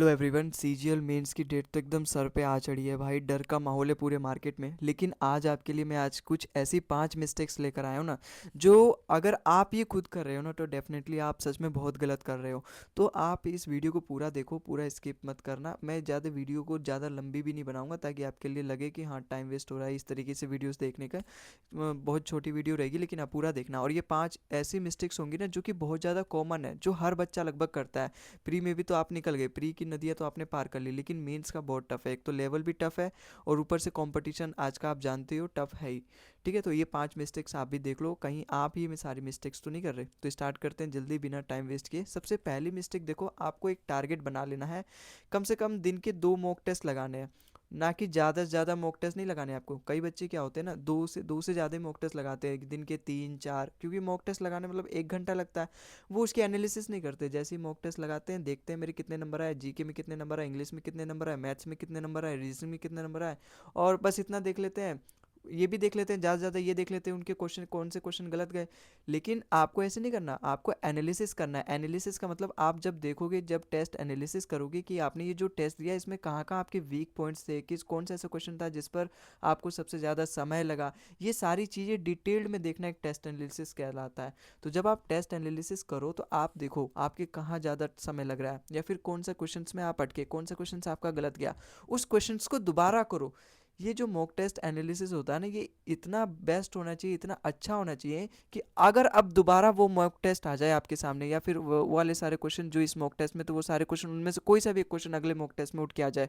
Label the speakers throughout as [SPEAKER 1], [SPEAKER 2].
[SPEAKER 1] Hello everyone. CGL mains की date तो एकदम सर पे आ चढ़ी है भाई। डर का माहौल है पूरे मार्केट में। लेकिन आज आपके लिए मैं आज कुछ ऐसी 5 मिस्टेक्स लेकर आया हूँ ना, जो अगर आप ये खुद कर रहे हो ना तो डेफिनेटली आप सच में बहुत गलत कर रहे हो। तो आप इस वीडियो को पूरा देखो, पूरा स्किप मत करना। मैं ज़्यादा वीडियो को ज़्यादा लंबी भी नहीं बनाऊंगा ताकि आपके लिए लगे कि हाँ टाइम वेस्ट हो रहा है इस तरीके से वीडियोज़ देखने का। बहुत छोटी वीडियो रहेगी लेकिन आप पूरा देखना। और ये 5 ऐसी मिस्टेक्स होंगी ना जो कि बहुत ज़्यादा कॉमन है, जो हर बच्चा लगभग करता है। प्री में भी तो आप निकल गए, प्री की नदियाँ तो आपने पार कर ली, लेकिन मेंस का बहुत टफ है। एक तो लेवल भी टफ है और ऊपर से कंपटीशन आज का आप जानते हो टफ है ही। ठीक है, तो ये 5 मिस्टेक्स आप भी देख लो, कहीं आप ही में सारी मिस्टेक्स तो नहीं कर रहे। तो स्टार्ट करते हैं जल्दी बिना टाइम वेस्ट किए। सबसे पहली मिस्टेक देखो, आपको एक टारगेट बना लेना है। कम से कम दिन के 2 मॉक टेस्ट लगाने हैं, ना कि ज़्यादा से ज़्यादा मॉक टेस्ट नहीं लगाने आपको। कई बच्चे क्या होते हैं ना, दो से ज़्यादा मॉक टेस्ट लगाते हैं, दिन के 3 4, क्योंकि मॉक टेस्ट लगाने मतलब 1 घंटा लगता है। वो उसकी एनालिसिस नहीं करते। जैसे ही मॉक टेस्ट लगाते हैं, देखते हैं मेरे कितने नंबर आए, जीके में कितने नंबर आए, इंग्लिश में कितने नंबर आए, मैथ्स में कितने नंबर आए, रीजनिंग में कितने नंबर आए, और बस इतना देख लेते हैं। ये भी देख लेते हैं, ज़्यादा से ज़्यादा ये देख लेते हैं उनके क्वेश्चन कौन से क्वेश्चन गलत गए। लेकिन आपको ऐसे नहीं करना, आपको एनालिसिस करना है। एनालिसिस का मतलब आप जब देखोगे, जब टेस्ट एनालिसिस करोगे कि आपने ये जो टेस्ट दिया इसमें कहाँ कहाँ आपके वीक पॉइंट्स थे, किस कौन सा ऐसा क्वेश्चन था जिस पर आपको सबसे ज़्यादा समय लगा, ये सारी चीज़ें डिटेल्ड में देखना एक टेस्ट एनालिसिस कहलाता है। तो जब आप टेस्ट एनालिसिस करो तो आप देखो आपके कहाँ ज़्यादा समय लग रहा है, या फिर कौन सा क्वेश्चंस में आप अटके, कौन सा क्वेश्चन आपका गलत गया, उस क्वेश्चंस को दोबारा करो। ये जो मॉक टेस्ट एनालिसिस होता है ना, ये इतना बेस्ट होना चाहिए, इतना अच्छा होना चाहिए कि अगर अब दोबारा वो मॉक टेस्ट आ जाए आपके सामने, या फिर वो वाले सारे क्वेश्चन जो इस मॉक टेस्ट में, तो वो सारे क्वेश्चन उनमें से कोई सा भी क्वेश्चन अगले मॉक टेस्ट में उठ के आ जाए,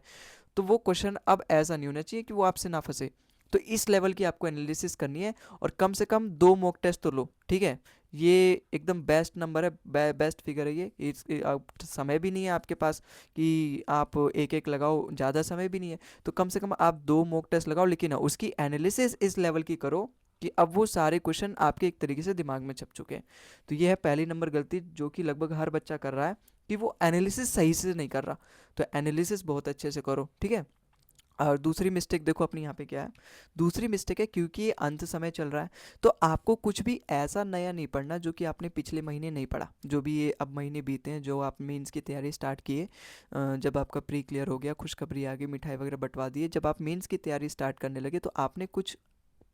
[SPEAKER 1] तो वो क्वेश्चन अब ऐसा नहीं होना चाहिए कि वो आपसे ना फंसे। तो इस लेवल की आपको एनालिसिस करनी है, और कम से कम 2 मॉक टेस्ट तो लो। ठीक है, ये एकदम बेस्ट नंबर है, बेस्ट फिगर है ये। अब समय भी नहीं है आपके पास कि आप एक एक लगाओ, ज़्यादा समय भी नहीं है। तो कम से कम आप 2 मॉक टेस्ट लगाओ, लेकिन हाँ, उसकी एनालिसिस इस लेवल की करो कि अब वो सारे क्वेश्चन आपके एक तरीके से दिमाग में छप चुके हैं। तो ये है पहली नंबर गलती जो कि लगभग हर बच्चा कर रहा है, कि वो एनालिसिस सही से नहीं कर रहा। तो एनालिसिस बहुत अच्छे से करो, ठीक है। और दूसरी मिस्टेक देखो अपनी यहाँ पे क्या है। दूसरी मिस्टेक है, क्योंकि ये अंत समय चल रहा है, तो आपको कुछ भी ऐसा नया नहीं पढ़ना जो कि आपने पिछले महीने नहीं पढ़ा। जो भी ये अब महीने बीते हैं, जो आप मेंस की तैयारी स्टार्ट किए, जब आपका प्री क्लियर हो गया, खुशखबरी आ गई, मिठाई वगैरह बंटवा दिए, जब आप मेंस की तैयारी स्टार्ट करने लगे तो आपने कुछ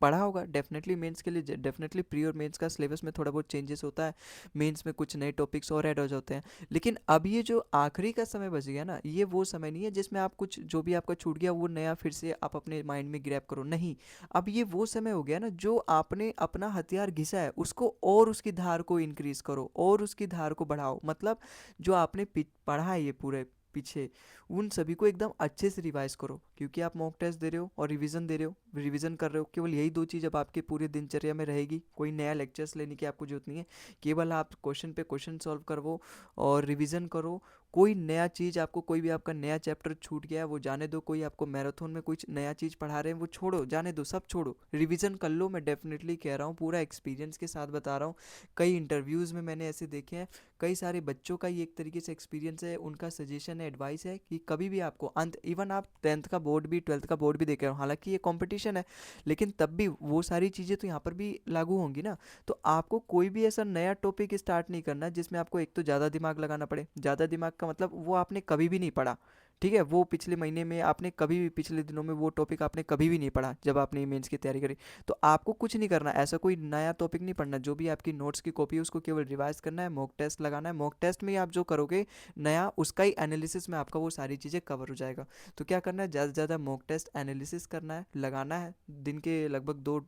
[SPEAKER 1] पढ़ा होगा डेफिनेटली मेंस के लिए। डेफिनेटली प्री और मेंस का सिलेबस में थोड़ा बहुत चेंजेस होता है, मेंस में कुछ नए टॉपिक्स और ऐड हो जाते हैं। लेकिन अब ये जो आखिरी का समय बच गया ना, ये वो समय नहीं है जिसमें आप कुछ जो भी आपका छूट गया वो नया फिर से आप अपने माइंड में ग्रैब करो, नहीं। अब ये वो समय हो गया ना, जो आपने अपना हथियार घिसा है उसको और उसकी धार को इंक्रीज करो और उसकी धार को बढ़ाओ। मतलब जो आपने पढ़ा है ये पूरे पीछे, उन सभी को एकदम अच्छे से रिवाइज करो, क्योंकि आप मॉक टेस्ट दे रहे हो और रिवीजन दे रहे हो, रिवीजन कर रहे हो। केवल यही दो चीज़ अब आपके पूरे दिनचर्या में रहेगी। कोई नया लेक्चर्स लेने की आपको जरूरत नहीं है, केवल आप क्वेश्चन पे क्वेश्चन सॉल्व करो और रिवीजन करो। कोई नया चीज़ आपको, कोई भी आपका नया चैप्टर छूट गया है वो जाने दो, कोई आपको मैराथन में कुछ नया चीज़ पढ़ा रहे हैं वो छोड़ो, जाने दो, सब छोड़ो, रिवीजन कर लो। मैं डेफिनेटली कह रहा हूँ, पूरा एक्सपीरियंस के साथ बता रहा हूँ। कई इंटरव्यूज़ में मैंने ऐसे देखे हैं, कई सारे बच्चों का ये एक तरीके से एक्सपीरियंस है, उनका सजेशन है, एडवाइस है कि कभी भी आपको अंत, इवन आप 10th का बोर्ड भी 12th का बोर्ड भी देख रहे हो, हालांकि ये कंपटीशन है, लेकिन तब भी वो सारी चीज़ें तो यहाँ पर भी लागू होंगी ना। तो आपको कोई भी ऐसा नया टॉपिक स्टार्ट नहीं करना जिसमें आपको एक तो ज़्यादा दिमाग लगाना पड़े। ज़्यादा दिमाग का मतलब वो आपने कभी भी नहीं पढ़ा। ठीक है, वो पिछले महीने में आपने कभी भी, पिछले दिनों में वो टॉपिक आपने कभी भी नहीं पढ़ा जब आपने मेंस की तैयारी करी। तो आपको कुछ नहीं करना, ऐसा कोई नया टॉपिक नहीं पढ़ना। जो भी आपकी नोट्स की कॉपी है उसको केवल रिवाइज करना है, मॉक टेस्ट लगाना है। मॉक टेस्ट में आप जो करोगे नया, उसका ही एनालिसिस में आपका वो सारी चीज़ें कवर हो जाएगा। तो क्या करना है, ज़्यादा से ज़्यादा मॉक टेस्ट एनालिसिस करना है, लगाना है। दिन के लगभग 2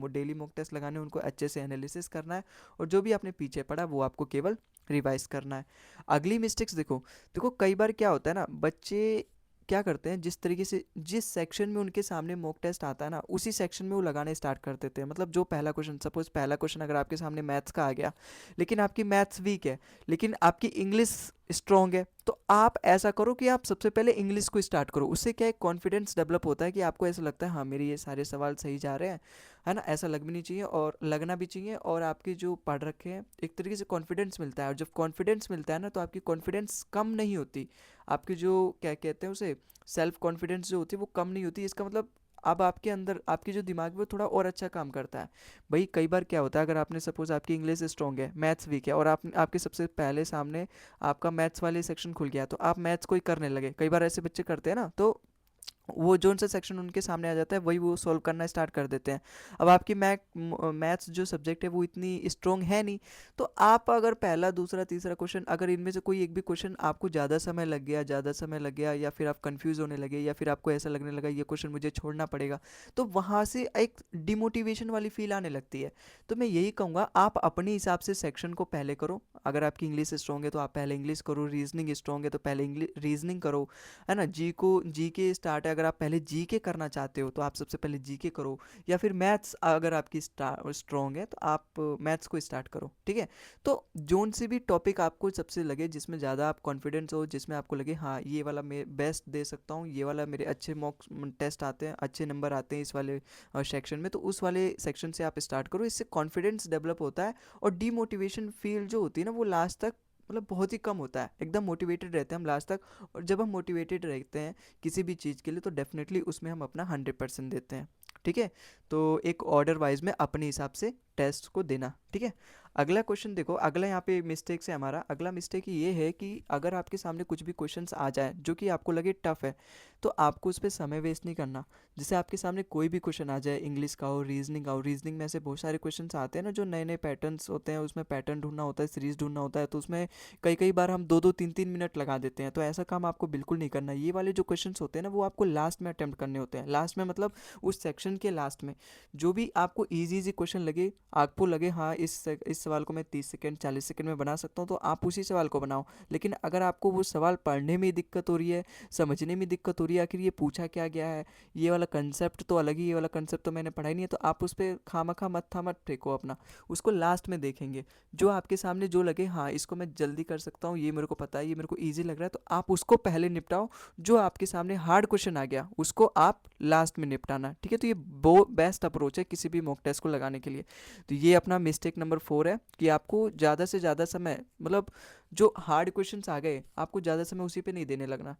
[SPEAKER 1] डेली मॉक टेस्ट लगाने हैं, उनको अच्छे से एनालिसिस करना है, और जो भी आपने पीछे पढ़ा वो आपको केवल रिवाइज करना है। अगली मिस्टेक्स देखो, देखो कई बार क्या होता है ना, बच्चे क्या करते हैं, जिस तरीके से जिस सेक्शन में उनके सामने मॉक टेस्ट आता है ना, उसी सेक्शन में वो लगाने स्टार्ट कर देते हैं। मतलब जो पहला क्वेश्चन, सपोज पहला क्वेश्चन अगर आपके सामने मैथ्स का आ गया, लेकिन आपकी मैथ्स वीक है, लेकिन आपकी इंग्लिश स्ट्रॉन्ग है, तो आप ऐसा करो कि आप सबसे पहले इंग्लिश को स्टार्ट करो। उससे क्या है, कॉन्फिडेंस डेवलप होता है कि आपको ऐसा लगता है हाँ मेरे ये सारे सवाल सही जा रहे हैं, है ना। ऐसा लग भी नहीं चाहिए और लगना भी चाहिए, और आपके जो पढ़ रखे हैं एक तरीके से कॉन्फिडेंस मिलता है। और जब कॉन्फिडेंस मिलता है ना, तो आपकी कॉन्फिडेंस कम नहीं होती, आपकी जो क्या कहते हैं उसे, सेल्फ कॉन्फिडेंस जो होती है वो कम नहीं होती। इसका मतलब अब आपके अंदर आपकी जो दिमाग है वो थोड़ा और अच्छा काम करता है। भाई कई बार क्या होता है, अगर आपने सपोज आपकी इंग्लिश स्ट्रॉन्ग है, मैथ्स वीक है, और आप आपके सबसे पहले सामने आपका मैथ्स वाले सेक्शन खुल गया, तो आप मैथ्स को ही करने लगे। कई बार ऐसे बच्चे करते हैं ना, तो वो जोन सा सेक्शन उनके सामने आ जाता है वही वो सॉल्व करना स्टार्ट कर देते हैं। अब आपकी मैथ्स जो सब्जेक्ट है वो इतनी स्ट्रॉन्ग है नहीं, तो आप अगर पहला दूसरा तीसरा क्वेश्चन, अगर इनमें से कोई एक भी क्वेश्चन आपको ज़्यादा समय लग गया, या फिर आप कंफ्यूज होने लगे, या फिर आपको ऐसा लगने लगा ये क्वेश्चन मुझे छोड़ना पड़ेगा, तो वहाँ से एक डिमोटिवेशन वाली फील आने लगती है। तो मैं यही कहूँगा, आप अपने हिसाब से सेक्शन को पहले करो। अगर आपकी इंग्लिश स्ट्रॉन्ग है तो आप पहले इंग्लिश करो, रीजनिंग स्ट्रॉन्ग है तो पहले इंग्लिश रीजनिंग करो, है ना। जी के स्टार्ट है, अगर आप पहले जी के करना चाहते हो तो आप सबसे पहले जी के करो, या फिर मैथ्स अगर आपकी स्ट्रॉन्ग है तो आप मैथ्स को स्टार्ट करो, ठीक है। तो जोन से भी टॉपिक आपको सबसे लगे जिसमें ज़्यादा आप कॉन्फिडेंस हो, जिसमें आपको लगे हाँ ये वाला मैं बेस्ट दे सकता हूँ, ये वाला मेरे अच्छे मॉक टेस्ट आते हैं, अच्छे नंबर आते हैं इस वाले सेक्शन में, तो उस वाले सेक्शन से आप स्टार्ट करो। इससे कॉन्फिडेंस डेवलप होता है, और डीमोटिवेशन फील जो होती है ना वो लास्ट तक मतलब बहुत ही कम होता है, एकदम मोटिवेटेड रहते हैं हम लास्ट तक। और जब हम मोटिवेटेड रहते हैं किसी भी चीज़ के लिए, तो डेफिनेटली उसमें हम अपना 100% देते हैं, ठीक है। तो एक ऑर्डर वाइज में अपने हिसाब से टेस्ट को देना, ठीक है। अगला क्वेश्चन देखो, अगला यहाँ पे मिस्टेक है हमारा, अगला मिस्टेक ये है कि अगर आपके सामने कुछ भी क्वेश्चंस आ जाए जो कि आपको लगे टफ है, तो आपको उस पर समय वेस्ट नहीं करना। जैसे आपके सामने कोई भी क्वेश्चन आ जाए, इंग्लिश का हो, रीजनिंग में ऐसे बहुत सारे क्वेश्चंस आते हैं ना जो नए नए पैटर्न्स होते हैं, उसमें पैटर्न ढूंढना होता है, सीरीज ढूंढना होता है, तो उसमें कई कई बार हम दो दो तीन तीन मिनट लगा देते हैं। तो ऐसा काम आपको बिल्कुल नहीं करना। ये वाले जो क्वेश्चंस होते हैं ना वो आपको लास्ट में अटेम्प्ट करने होते हैं, लास्ट में मतलब उस सेक्शन के लास्ट में। जो भी आपको इजी इजी क्वेश्चन लगे, आपको लगे हाँ इस सवाल को मैं 30 सेकंड 40 सेकंड में बना सकता हूँ, तो आप उसी सवाल को बनाओ। लेकिन अगर आपको वो सवाल पढ़ने में दिक्कत हो रही है, समझने में दिक्कत हो रही है, आखिर ये पूछा क्या गया है, ये वाला कंसेप्ट तो अलग ही, ये वाला कंसेप्ट तो मैंने पढ़ा ही नहीं है, तो आप उस पर खामखा मत्था मत फेंको अपना, उसको लास्ट में देखेंगे। जो आपके सामने जो लगे हाँ इसको मैं जल्दी कर सकता हूँ, ये मेरे को पता है, ये मेरे को ईजी लग रहा है, तो आप उसको पहले निपटाओ। जो आपके सामने हार्ड क्वेश्चन आ गया उसको आप लास्ट में निपटाना, ठीक है। तो ये बेस्ट अप्रोच है किसी भी मॉक टेस्ट को लगाने के लिए। तो ये अपना मिस्टेक नंबर 4 है कि आपको ज़्यादा से ज़्यादा समय मतलब जो हार्ड क्वेश्चंस आ गए आपको ज़्यादा समय उसी पे नहीं देने लगना,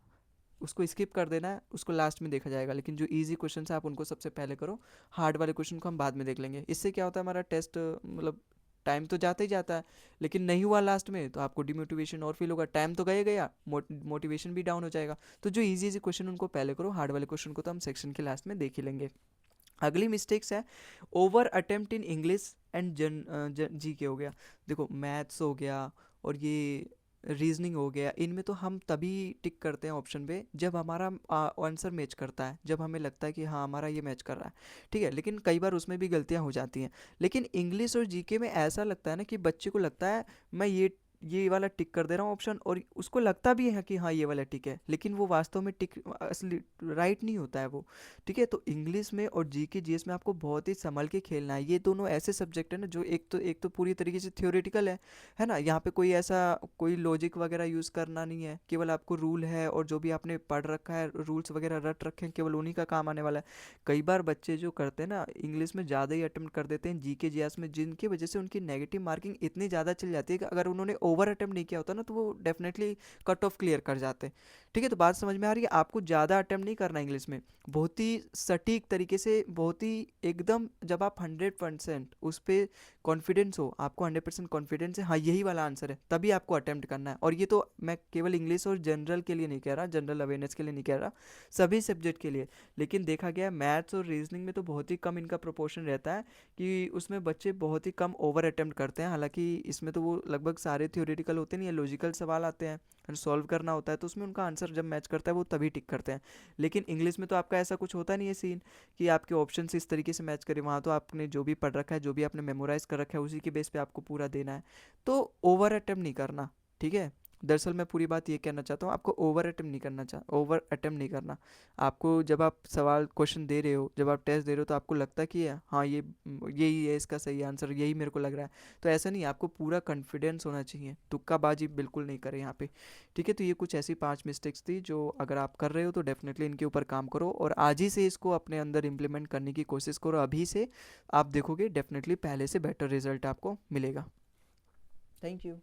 [SPEAKER 1] उसको स्किप कर देना है, उसको लास्ट में देखा जाएगा। लेकिन जो इजी क्वेश्चन है आप उनको सबसे पहले करो, हार्ड वाले क्वेश्चन को हम बाद में देख लेंगे। इससे क्या होता है हमारा टेस्ट मतलब टाइम तो जाता ही जाता है, लेकिन नहीं हुआ लास्ट में तो आपको डिमोटिवेशन और फील होगा, टाइम तो गया गया, मोटिवेशन भी डाउन हो जाएगा। तो जो इजी इजी क्वेश्चन उनको पहले करो, हार्ड वाले क्वेश्चन को तो हम सेक्शन के लास्ट में देख ही लेंगे। अगली मिस्टेक्स है over attempt in English and G K हो गया। देखो मैथ्स हो गया और ये रीजनिंग हो गया, इनमें तो हम तभी टिक करते हैं ऑप्शन पे जब हमारा आंसर मैच करता है, जब हमें लगता है कि हाँ हमारा ये मैच कर रहा है, ठीक है। लेकिन कई बार उसमें भी गलतियां हो जाती हैं। लेकिन इंग्लिश और जीके में ऐसा लगता है ना कि बच्चे को लगता है मैं ये वाला टिक कर दे रहा हूँ ऑप्शन, और उसको लगता भी है कि हाँ ये वाला टिक है, लेकिन वो वास्तव में टिक असली राइट नहीं होता है वो, ठीक है। तो इंग्लिश में और जीके जीएस में आपको बहुत ही संभल के खेलना है। ये दोनों ऐसे सब्जेक्ट है ना जो एक तो पूरी तरीके से थ्योरेटिकल है ना। यहाँ पे कोई ऐसा कोई लॉजिक वगैरह यूज़ करना नहीं है, केवल आपको रूल है और जो भी आपने पढ़ रखा है, रूल्स वगैरह रट रखे हैं, केवल उन्हीं का काम आने वाला है। कई बार बच्चे जो करते हैं ना इंग्लिश में ज़्यादा ही अटेम्प्ट कर देते हैं जीके जीएस में, जिनकी वजह से उनकी नेगेटिव मार्किंग इतनी ज़्यादा चल जाती है कि अगर उन्होंने ओवर अटेम्प्ट नहीं किया होता ना तो वो डेफिनेटली कट ऑफ क्लियर कर जाते हैं, ठीक है। तो बात समझ में आ रही है, आपको ज़्यादा अटेम्प्ट नहीं करना इंग्लिश में, बहुत ही सटीक तरीके से, बहुत ही एकदम जब आप 100% उस पर कॉन्फिडेंस हो, आपको 100% कॉन्फिडेंस है हाँ यही वाला आंसर है, तभी आपको अटेम्प्ट करना है। और ये तो मैं केवल इंग्लिश और जनरल के लिए नहीं कह रहा, जनरल अवेयरनेस के लिए नहीं कह रहा, सभी सब्जेक्ट के लिए। लेकिन देखा गया मैथ्स और रीजनिंग में तो बहुत ही कम इनका प्रोपोर्शन रहता है कि उसमें बच्चे बहुत ही कम ओवर अटेम्प्ट करते हैं। हालांकि इसमें तो वो लगभग सारे थ्योरेटिकल होते नहीं है, लॉजिकल सवाल आते हैं, सॉल्व करना होता है, तो उसमें उनका आंसर जब मैच करता है वो तभी टिक करते हैं। लेकिन इंग्लिश में तो आपका ऐसा कुछ होता नहीं है सीन कि आपके ऑप्शन इस तरीके से मैच करें, वहाँ तो आपने जो भी पढ़ रखा है, जो भी आपने मेमोराइज कर रखा है, उसी के बेस पे आपको पूरा देना है। तो ओवर अटेम्प्ट नहीं करना, ठीक है। दरअसल मैं पूरी बात ये कहना चाहता हूँ, आपको ओवर अटेम्प्ट नहीं करना। आपको जब आप सवाल क्वेश्चन दे रहे हो, जब आप टेस्ट दे रहे हो, तो आपको लगता है कि हाँ यही है इसका सही आंसर, यही मेरे को लग रहा है, तो ऐसा नहीं, आपको पूरा कॉन्फिडेंस होना चाहिए, तुक्काबाजी बिल्कुल नहीं करें यहाँ पे, ठीक है। तो ये कुछ ऐसी 5 मिस्टेक्स थी जो अगर आप कर रहे हो तो डेफिनेटली इनके ऊपर काम करो, और आज ही से इसको अपने अंदर इम्प्लीमेंट करने की कोशिश करो। अभी से आप देखोगे डेफिनेटली पहले से बेटर रिजल्ट आपको मिलेगा। Thank you.